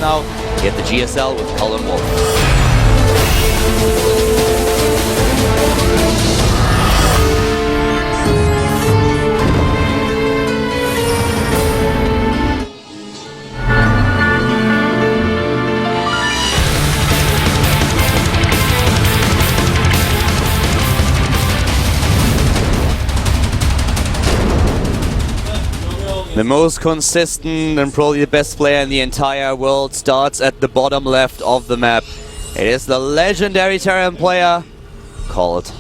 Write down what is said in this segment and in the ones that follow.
now. Get the GSL with Cullen Wolf. The most consistent and probably the best player in the entire world starts at the bottom left of the map. It is the legendary Terran player called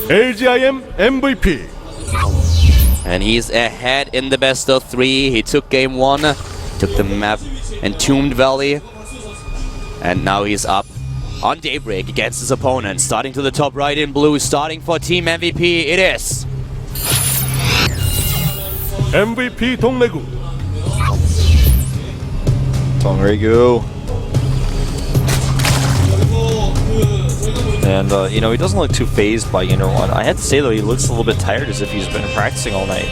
LGIM MVP. And he's ahead in the best of 3. He took game 1, took the map Entombed Valley, and now he's up on Daybreak against his opponent. Starting to the top right in blue, starting for Team MVP, it is MVP DongRaeGu. DongRaeGu. And, you know, he doesn't look too phased by Inner One. I had to say, though, he looks a little bit tired as if he's been practicing all night.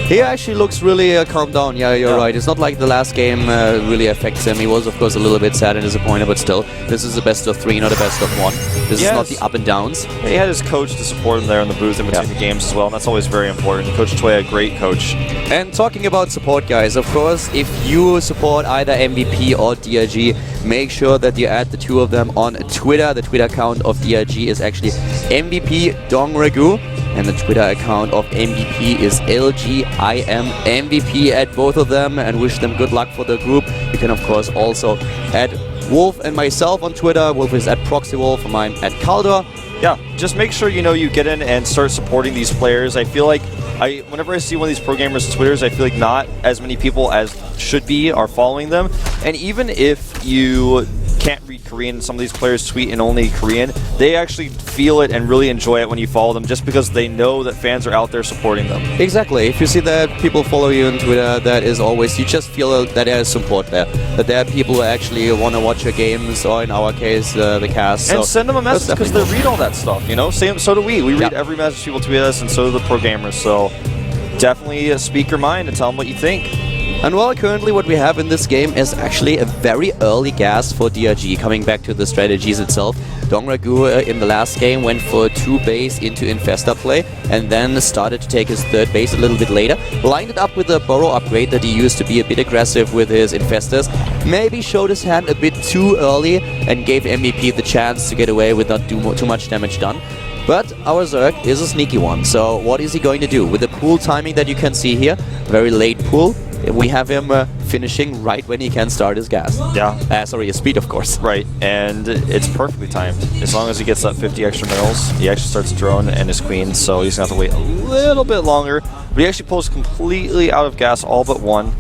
He actually looks really calmed down. Yeah, you're right. It's not like the last game really affects him. He was, of course, a little bit sad and disappointed, but still, this is the best of 3, not a best of 1. This is not the up and downs. Yeah, he had his coach to support him there in the booth in between the games as well, and that's always very important. Coach Choi, a great coach. And talking about support, guys, of course, if you support either MVP or DRG, make sure that you add the 2 of them on Twitter. The Twitter account of DRG is actually MVP DongRaeGu, and the Twitter account of MVP is LGIM MVP. Add both of them and wish them good luck for the group. You can, of course, also add Wolf and myself on Twitter. Wolf is at ProxyWolf, and I'm at Kaldor. Yeah, just make sure, you know, you get in and start supporting these players. I feel like whenever I see one of these pro gamers' Twitters, I feel like not as many people as should be are following them. And even if you can't read Korean, some of these players tweet in only Korean, they actually feel it and really enjoy it when you follow them, just because they know that fans are out there supporting them. Exactly. If you see that people follow you on Twitter, that is always, you just feel that there is support there. That there are people who actually want to watch your games, or in our case, the cast. And so send them a message, because they read all that stuff, you know? So do we. We read every message people tweet us, and so do the pro gamers. So definitely speak your mind and tell them what you think. And well, currently what we have in this game is actually a very early gas for DRG. Coming back to the strategies itself, DongRaeGu in the last game went for 2 base into Infestor play, and then started to take his 3rd base a little bit later. Lined it up with a Burrow upgrade that he used to be a bit aggressive with his Infestors. Maybe showed his hand a bit too early and gave MVP the chance to get away with not too much damage done. But our Zerg is a sneaky one, so what is he going to do? With the pool timing that you can see here, very late pool, we have him finishing right when he can start his gas. Yeah. Sorry, his speed, of course. Right, and it's perfectly timed. As long as he gets that 50 extra minerals, he actually starts drone and his queen, so he's going to have to wait a little bit longer. But he actually pulls completely out of gas all but 1.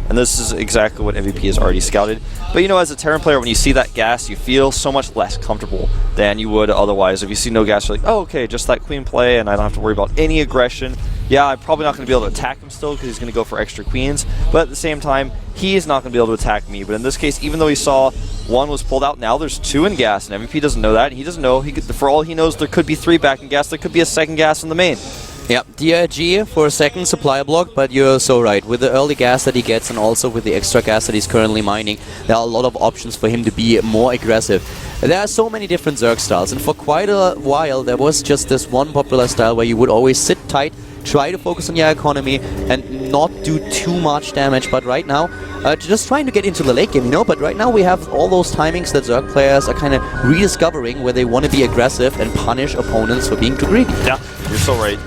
And this is exactly what MVP has already scouted. But you know, as a Terran player, when you see that gas, you feel so much less comfortable than you would otherwise. If you see no gas, you're like, oh, okay, just that queen play, and I don't have to worry about any aggression. Yeah, I'm probably not going to be able to attack him still, because he's going to go for extra queens. But at the same time, he is not going to be able to attack me. But in this case, even though he saw 1 was pulled out, now there's 2 in gas, and MVP doesn't know that. He doesn't know. For all he knows, there could be 3 back in gas. There could be a 2nd gas in the main. Yeah, DRG for a 2nd supply block, but you're so right. With the early gas that he gets, and also with the extra gas that he's currently mining, there are a lot of options for him to be more aggressive. There are so many different Zerg styles, and for quite a while there was just this one popular style where you would always sit tight, try to focus on your economy, and not do too much damage. But right now, just trying to get into the late game, you know, but right now we have all those timings that Zerg players are kind of rediscovering, where they want to be aggressive and punish opponents for being too greedy. Yeah, you're so right.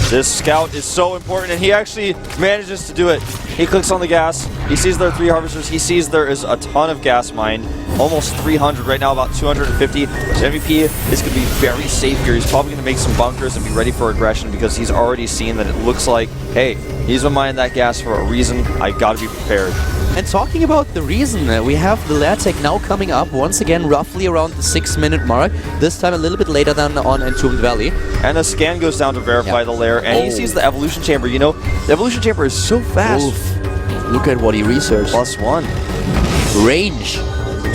This scout is so important, and he actually manages to do it. He clicks on the gas, he sees there are 3 harvesters, he sees there is a ton of gas mined, almost 300 right now, about 250. So MVP is going to be very safe here. He's probably going to make some bunkers and be ready for aggression, because he's already seen that it looks like, hey, he's been mining that gas for a reason, I got to be prepared. And talking about the reason, we have the Latec now coming up once again roughly around the 6-minute mark, this time a little bit later than on Entombed Valley. And the scan goes down to verify the lair, and he sees the evolution chamber. You know, the evolution chamber is so fast. Oof. Look at what he researched. +1. Range.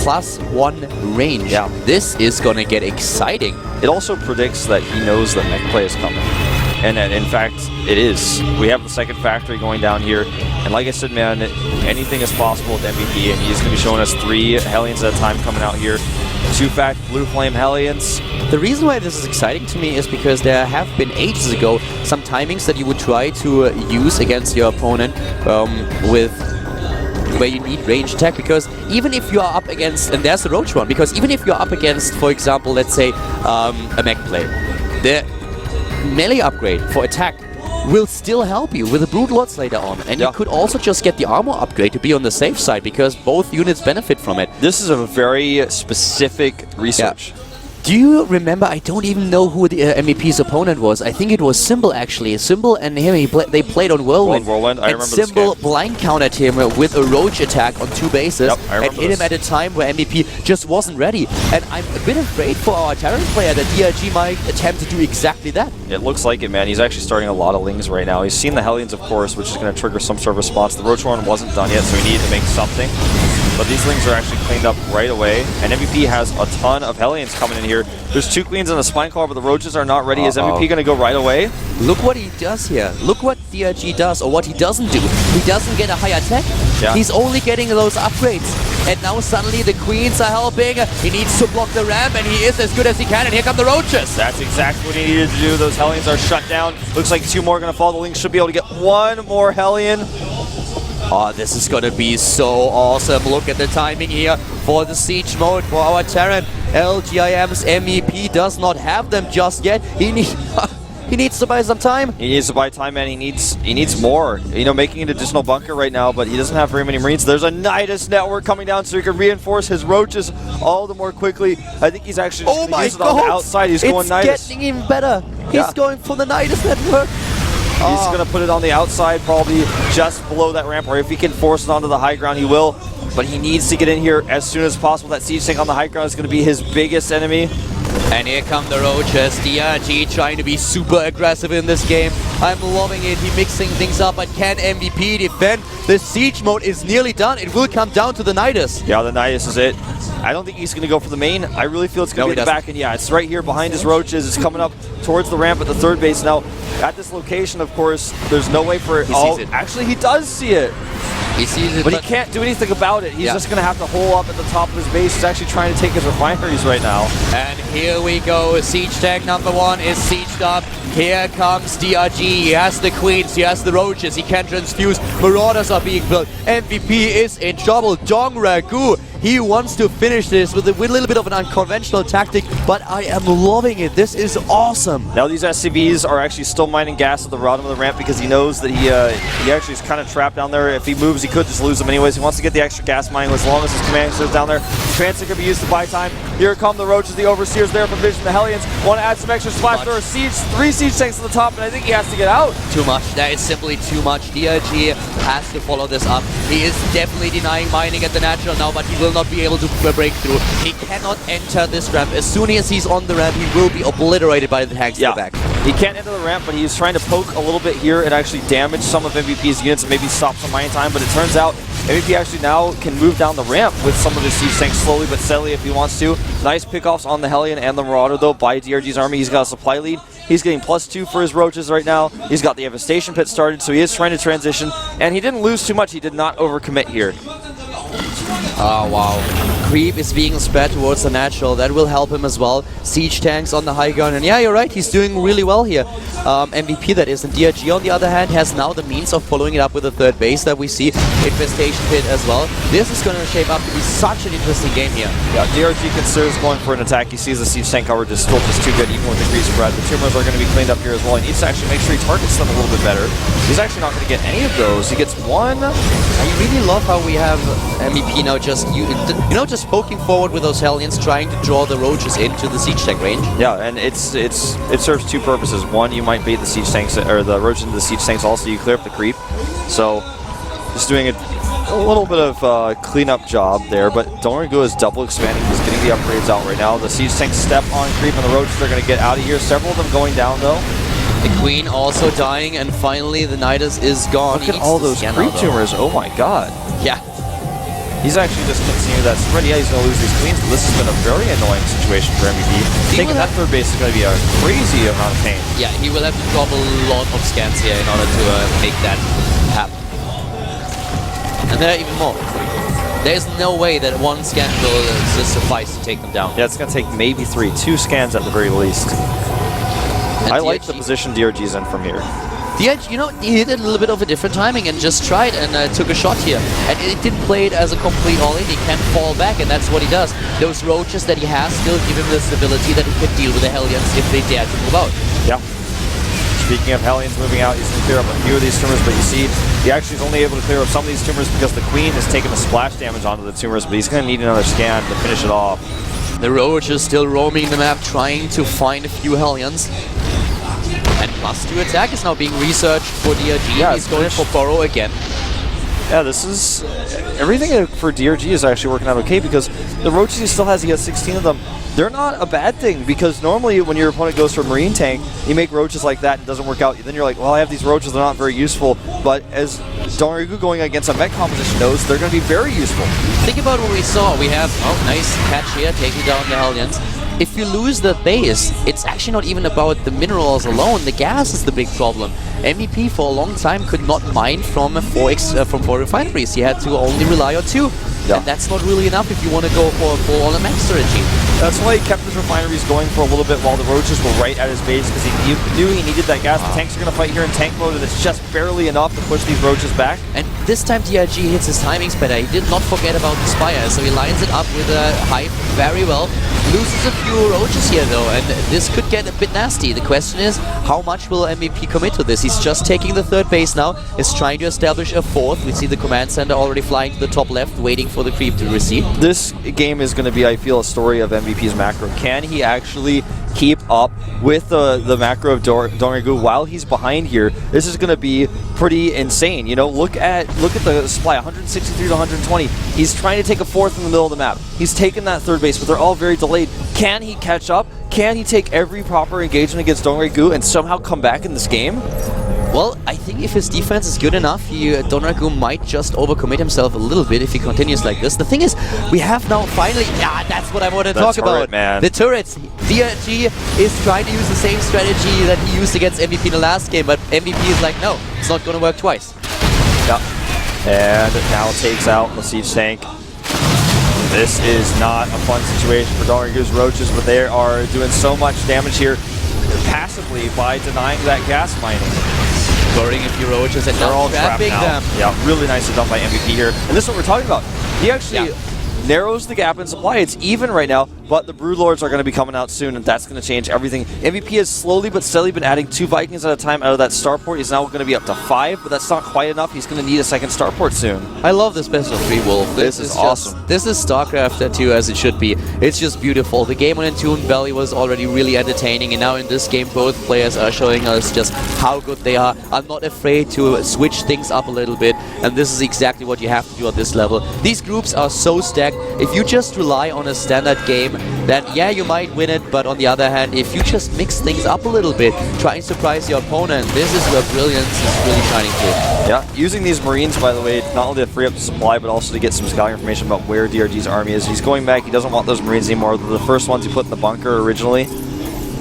+1 range. Yeah. This is gonna get exciting. It also predicts that he knows that mech play is coming. And in fact, it is. We have the second factory going down here. And like I said, man, anything is possible with MVP. And he's going to be showing us 3 Hellions at a time coming out here. 2 Blue Flame Hellions. The reason why this is exciting to me is because there have been ages ago some timings that you would try to use against your opponent with where you need range attack, because even if you are up against, and there's the Roach one, because even if you're up against, for example, let's say a mech play, the melee upgrade for attack will still help you with a Brood Lords later on. And you could also just get the armor upgrade to be on the safe side, because both units benefit from it. This is a very specific research. Yeah. Do you remember, I don't even know who the MVP's opponent was. I think it was Symbol, actually. Symbol and him, they played on Whirlwind. I remember Symbol blind countered him with a Roach attack on 2 bases and hit him at a time where MVP just wasn't ready. And I'm a bit afraid for our Terran player that DRG might attempt to do exactly that. It looks like it, man. He's actually starting a lot of Lings right now. He's seen the Hellions, of course, which is going to trigger some sort of response. The Roach one wasn't done yet, so he needed to make something. But these Lings are actually cleaned up right away. And MVP has a ton of Hellions coming in here. There's 2 Queens and a Spineclaw, but the Roaches are not ready. Is MVP going to go right away? Look what he does here. Look what DRG does, or what he doesn't do. He doesn't get a high attack. Yeah. He's only getting those upgrades. And now suddenly the Queens are helping. He needs to block the ramp, and he is as good as he can. And here come the Roaches. That's exactly what he needed to do. Those Hellions are shut down. Looks like 2 more are going to fall. The Lings should be able to get 1 more Hellion. Oh, this is going to be so awesome. Look at the timing here for the siege mode for our Terran. LGIM's MVP does not have them just yet. He needs to buy some time. He needs to buy time, and he needs more. You know, making an additional bunker right now, but he doesn't have very many Marines. There's a Nidus network coming down so he can reinforce his Roaches all the more quickly. I think he's actually just going to use it on the outside. He's going Nidus. It's getting even better. He's going for the Nidus network. He's going to put it on the outside, probably just below that ramp, or if he can force it onto the high ground, he will. But he needs to get in here as soon as possible. That siege tank on the high ground is going to be his biggest enemy. And here come the Roaches. DRG trying to be super aggressive in this game. I'm loving it. He's mixing things up, but can MVP defend? The siege mode is nearly done. It will come down to the Nidus. Yeah, the Nidus is it. I don't think he's going to go for the main. I really feel it's going to be the back. And yeah, it's right here behind his Roaches. It's coming up towards the ramp at the 3rd base. Now, at this location, of course, there's no way for it. He sees it. Actually, he does see it. He sees it, but he can't do anything about it. He's just going to have to hole up at the top of his base. He's actually trying to take his refineries right now. And here we go. Siege tank number 1 is sieged up. Here comes DRG. He has the Queens. He has the Roaches. He can transfuse. Marauders are being built. MVP is in trouble. DongRaeGu. He wants to finish this with a little bit of an unconventional tactic, but I am loving it. This is awesome. Now these SCVs are actually still mining gas at the bottom of the ramp because he knows that he actually is kind of trapped down there. If he moves, he could just lose them anyways. He wants to get the extra gas mining as long as his command is down there. Transit can be used to buy time. Here come the Roaches, the Overseers there for Vision. The Hellions want to add some extra splash. There are 3 siege tanks at the top, and I think he has to get out. Too much. That is simply too much. DRG has to follow this up. He is definitely denying mining at the natural now, but he will not be able to break through. He cannot enter this ramp. As soon as he's on the ramp, he will be obliterated by the tanks in the back. He can't enter the ramp, but he's trying to poke a little bit here and actually damage some of MVP's units and maybe stop some mining time, but it turns out MVP actually now can move down the ramp with some of his siege tanks slowly but steadily if he wants to. Nice pickoffs on the Hellion and the Marauder though by DRG's army. He's got a supply lead. He's getting +2 for his Roaches right now. He's got the Devastation Pit started, so he is trying to transition, and he didn't lose too much. He did not overcommit here. Oh, wow. Creep is being spread towards the natural. That will help him as well. Siege tanks on the high ground. And yeah, you're right. He's doing really well here. MVP, that is. And DRG, on the other hand, has now the means of following it up with a 3rd base that we see. Infestation Pit as well. This is going to shape up to be such an interesting game here. Yeah, DRG considers going for an attack. He sees the siege tank coverage is still just too good, even with the grease spread. The tumors are going to be cleaned up here as well. He needs to actually make sure he targets them a little bit better. He's actually not going to get any of those. He gets 1. I really love how we have MVP now just just poking forward with those Hellions, trying to draw the Roaches into the siege tank range. Yeah, and it serves 2 purposes. One, you might bait the siege tanks or the Roaches into the siege tanks. Also, you clear up the creep. So, just doing a little bit of cleanup job there. But DongRaeGu is double expanding. He's getting the upgrades out right now. The siege tanks step on creep, and the Roaches are going to get out of here. Several of them going down though. The Queen also dying, and finally the Nidus is gone. Look at all those creep tumors. Oh my god. Yeah. He's actually just continued that spread. Yeah, he's going to lose these queens, but this has been a very annoying situation for MVP. Taking that third base is going to be a crazy amount of pain. Yeah, he will have to drop a lot of scans here in order to make that happen. And there are even more. There's no way that one scan will just suffice to take them down. Yeah, it's going to take maybe 2 scans at the very least. And I like the position DRG's in from here. DRG, you know, he hit it a little bit of a different timing and just tried and took a shot here. And it didn't play it as a complete all-in. He can fall back, and that's what he does. Those roaches that he has still give him the stability that he can deal with the Hellions if they dare to move out. Yeah. Speaking of Hellions moving out, he's going to clear up a few of these tumors, but you see, he actually is only able to clear up some of these tumors because the Queen has taken the splash damage onto the tumors, but he's going to need another scan to finish it off. The roach is still roaming the map, trying to find a few Hellions. And +2 attack is now being researched for DRG. Yeah, he's going for Burrow again. Yeah, this is... everything for DRG is actually working out okay because the roaches he still has, he has 16 of them. They're not a bad thing because normally when your opponent goes for a marine tank, you make roaches like that and it doesn't work out. Then you're like, well, I have these roaches, they're not very useful. But as DongRaeGu going against a mech composition knows, they're going to be very useful. Think about what we saw. We have, oh, nice catch here, taking down the Hellions. If you lose the base, it's actually not even about the minerals alone. The gas is the big problem. MVP for a long time could not mine from 4 refineries. He had to only rely on 2. Yeah. And that's not really enough if you want to go for a full on a max strategy. That's why he kept his refineries going for a little bit while the roaches were right at his base because he knew he needed that gas. The tanks are going to fight here in tank mode and it's just barely enough to push these roaches back. And this time DRG hits his timings better. He did not forget about the Spire, so he lines it up with a Hive very well. Loses a few roaches here though, and this could get a bit nasty. The question is, how much will MVP commit to this? He's just taking the 3rd base now, is trying to establish a 4th. We see the command center already flying to the top left, waiting for the creep to receive. This game is going to be, I feel, a story of MVP's macro. Can he actually keep up with the macro of DongRaeGu while he's behind here? This is going to be pretty insane. You know, look at the supply, 163 to 120. He's trying to take a 4th in the middle of the map. He's taken that 3rd base, but they're all very delayed. Can he catch up? Can he take every proper engagement against DongRaeGu and somehow come back in this game? Well, I think if his defense is good enough, DongRaeGu might just overcommit himself a little bit if he continues like this. The thing is, we have now finally... Yeah, that's what I want to talk about. Man. The turrets. DRG is trying to use the same strategy that he used against MVP in the last game, but MVP is like, no, it's not going to work twice. Yep. And now takes out the siege tank. This is not a fun situation for DongRaeGu's roaches, but they are doing so much damage here passively by denying that gas mining. Burying a few roaches and they're all trapping them. Yeah, really nicely done by MVP here. And this is what we're talking about. He actually narrows the gap in supply. It's even right now, but the Broodlords are going to be coming out soon, and that's going to change everything. MVP has slowly but steadily been adding 2 Vikings at a time out of that starport. He's now going to be up to 5, but that's not quite enough. He's going to need a 2nd starport soon. I love this best of 3 Wolf. This is awesome. This is StarCraft 2 as it should be. It's just beautiful. The game on Entombed Valley was already really entertaining, and now in this game both players are showing us just how good they are. I'm not afraid to switch things up a little bit, and this is exactly what you have to do at this level. These groups are so stacked. If you just rely on a standard game, then yeah, you might win it, but on the other hand, if you just mix things up a little bit, try and surprise your opponent, this is where brilliance is really shining through. Yeah, using these Marines, by the way, not only to free up the supply, but also to get some scouting information about where DRG's army is. He's going back, he doesn't want those Marines anymore. They're the first ones he put in the bunker originally.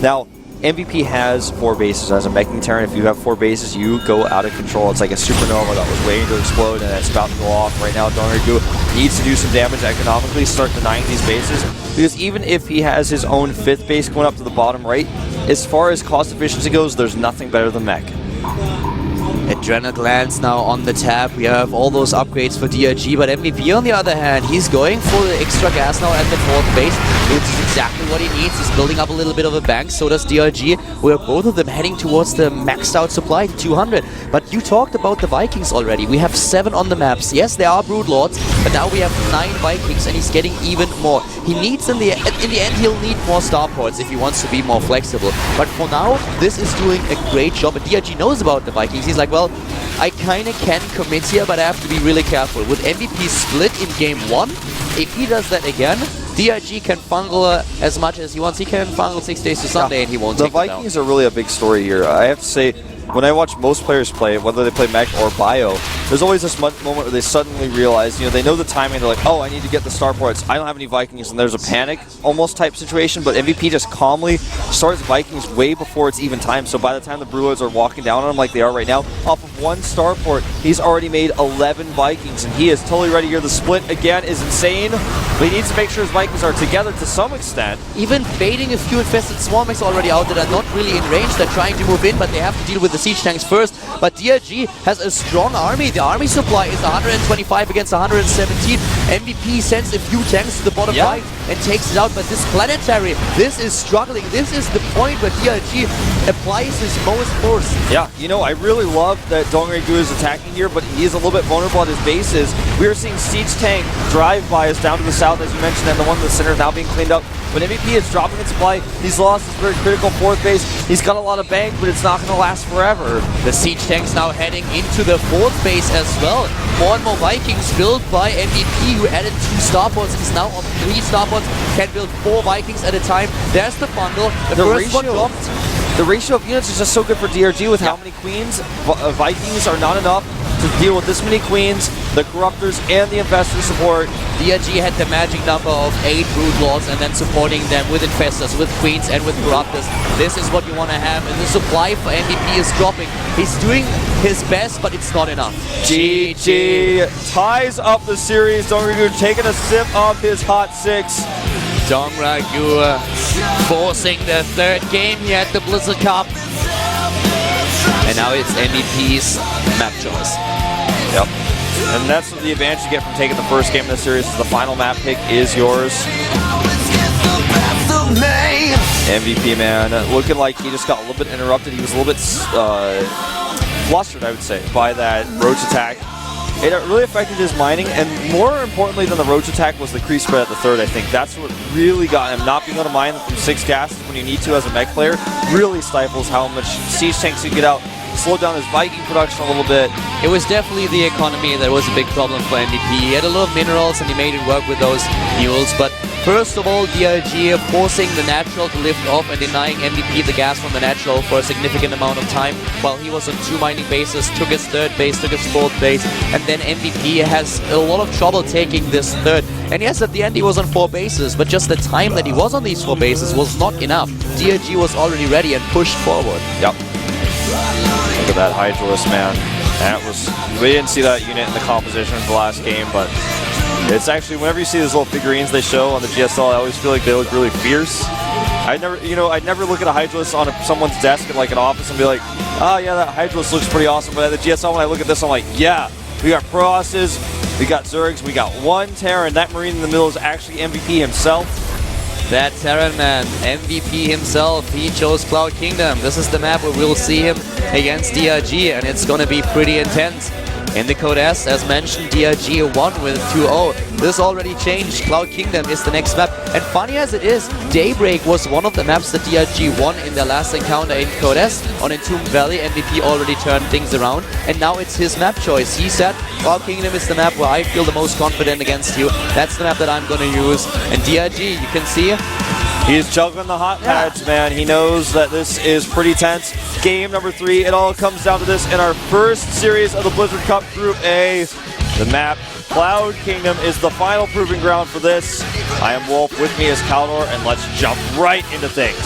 Now, MVP has 4 bases. As a meching Terran, if you have 4 bases, you go out of control. It's like a supernova that was waiting to explode and it's about to go off. Right now, DongRaeGu needs to do some damage economically, start denying these bases. Because even if he has his own 5th base going up to the bottom right, as far as cost efficiency goes, there's nothing better than mech. Adrenal glands now on the tab. We have all those upgrades for DRG, but MVP on the other hand, he's going for the extra gas now at the 4th base, which is exactly what he needs. He's building up a little bit of a bank, so does DRG. We are both of them heading towards the maxed out supply, 200. But you talked about the Vikings already. We have 7 on the maps. Yes, there are Broodlords, but now we have 9 Vikings, and he's getting even more. He needs, in the end, he'll need more starports if he wants to be more flexible. But for now, this is doing a great job, and DRG knows about the Vikings. He's like, well, I kinda can commit here, but I have to be really careful. With MVP split in game 1, if he does that again, DRG can fungal as much as he wants. He can fungal 6 days to Sunday and he won't take it down. The Vikings are really a big story here. I have to say, when I watch most players play, whether they play mech or bio, there's always this moment where they suddenly realize, they know the timing, they're like, oh, I need to get the starports, I don't have any Vikings, and there's a panic almost type situation, but MVP just calmly starts Vikings way before it's even time, so by the time the Brewers are walking down on him like they are right now, off of one starport, he's already made 11 Vikings, and he is totally ready here. The split, again, is insane, but he needs to make sure his Vikings are together to some extent. Even baiting a few infested swarm mechs already out that are not really in range. They're trying to move in, but they have to deal with the siege tanks first. But DRG has a strong army. The army supply is 125 against 117. MVP sends a few tanks to the bottom right and takes it out. But this planetary, this is struggling. This is the point where DRG applies his most force. Yeah, I really love that DongRaeGu is attacking here, but he is a little bit vulnerable at his bases. We are seeing siege tank drive-bys down to the south, as you mentioned, and the one in the center is now being cleaned up. But MVP is dropping its supply. He's lost his very critical fourth base. He's got a lot of bank, but it's not going to last forever. The siege tanks now heading into the fourth base as well. More and more Vikings built by MVP, who added 2 starports. He's now on 3 starports. Can build 4 Vikings at a time. There's the bundle. The first one dropped. The ratio of units is just so good for DRG with how many queens. Vikings are not enough to deal with this many queens, the corruptors, and the investor support. DRG had the magic number of 8 brood lords and then supporting them with infestors, with queens, and with corruptors. This is what you want to have, and the supply for MVP is dropping. He's doing his best, but it's not enough. GG ties up the series. DongRaeGu taking a sip of his hot 6. DongRaeGu forcing the 3rd game here at the Blizzard Cup. And now it's MVP's map choice. Yep. And that's the advantage you get from taking the first game of the series. The final map pick is yours. MVP, man, looking like he just got a little bit interrupted. He was a little bit flustered, I would say, by that roach attack. It really affected his mining, and more importantly than the roach attack was the creep spread at the 3rd, I think. That's what really got him. Not being able to mine from 6 gases when you need to as a mech player really stifles how much siege tanks you get out. Slowed down his Viking production a little bit. It was definitely the economy that was a big problem for MVP. He had a lot of minerals and he made it work with those mules, but first of all, DRG forcing the natural to lift off and denying MVP the gas from the natural for a significant amount of time while he was on 2 mining bases, took his 3rd base, took his 4th base, and then MVP has a lot of trouble taking this 3rd. And yes, at the end he was on 4 bases, but just the time that he was on these 4 bases was not enough. DRG was already ready and pushed forward. Yep. Look at that Hydralisk, man. We didn't see that unit in the composition of the last game, but it's actually, whenever you see these little figurines they show on the GSL, I always feel like they look really fierce. I'd never look at a Hydralisk on someone's desk in like an office and be like, oh yeah, that Hydralisk looks pretty awesome. But at the GSL, when I look at this, I'm like, yeah, we got Proasses, we got Zergs, we got 1 Terran. That Marine in the middle is actually MVP himself. That Terran man, MVP himself, he chose Cloud Kingdom. This is the map where we'll see him against DRG, and it's gonna be pretty intense. In the Code S, as mentioned, DRG won with 2-0. This already changed. Cloud Kingdom is the next map. And funny as it is, Daybreak was one of the maps that DRG won in their last encounter in Code S. On Entombed Valley, MVP already turned things around, and now it's his map choice. He said, Cloud Kingdom is the map where I feel the most confident against you. That's the map that I'm gonna use. And DRG, you can see, he's juggling the hot pads, man. He knows that this is pretty tense. Game number 3, it all comes down to this in our first series of the Blizzard Cup Group A. The map, Cloud Kingdom, is the final proving ground for this. I am Wolf, with me is Kaldor, and let's jump right into things.